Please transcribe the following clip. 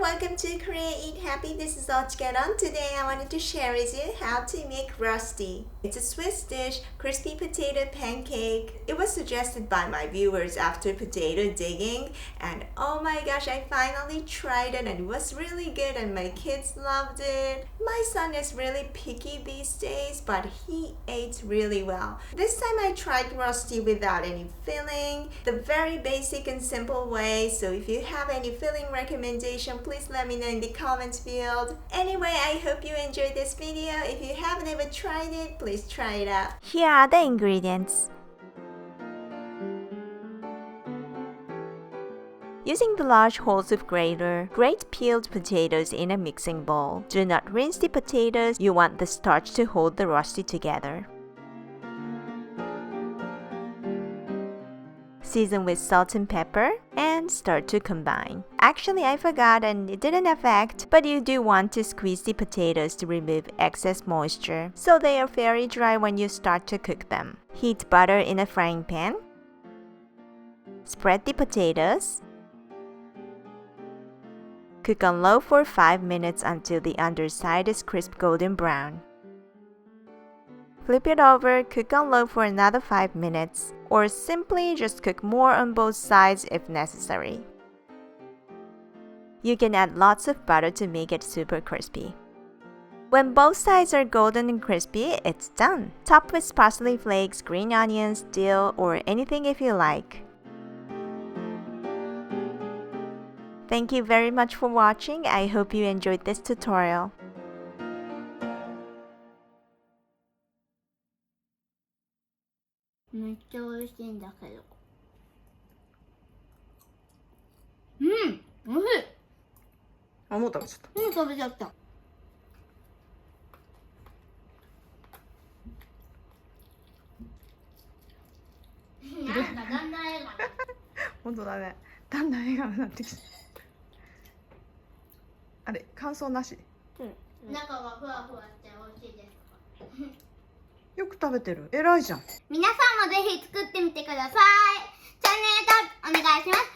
welcome to Korea Eat Happy. This is OCHIKERON. Today I wanted to share with you how to make Rösti. It's a Swiss dish, crispy potato pancake. It was suggested by my viewers after potato digging, and oh my gosh, I finally tried it and it was really good and my kids loved it. My son is really picky these days, but he ate really well. This time I tried Rösti without any filling, the very basic and simple way. So if you have any filling recommendation, please let me know in the comments field. Anyway, I hope you enjoyed this video. If you haven't ever tried it, please try it out. Here are the ingredients. Using the large holes of grater, grate peeled potatoes in a mixing bowl. Do not rinse the potatoes, you want the starch to hold the Rösti together. Season with salt and pepper and start to combine. Actually, I forgot and it didn't affect, but you do want to squeeze the potatoes to remove excess moisture so they are very dry when you start to cook them. Heat butter in a frying pan. Spread the potatoes. Cook on low for 5 minutes until the underside is crisp golden brown. Flip it over, cook on low for another 5 minutes, or simply just cook more on both sides if necessary. You can add lots of butter to make it super crispy. When both sides are golden and crispy, it's done. Top with parsley flakes, green onions, dill, or anything if you like. Thank you very much for watching. I hope you enjoyed this tutorial.めっちゃ美味しいんだけど。美味しい。あ、もう食べちゃった。もう食べちゃった。なんかだんだん笑顔。本当だね。だんだん笑顔になってきた。あれ、感想なし。中がふわふわして美味しいです。よく食べてる。偉いじゃん。皆さんもぜひ作ってみてください。チャンネル登録お願いします。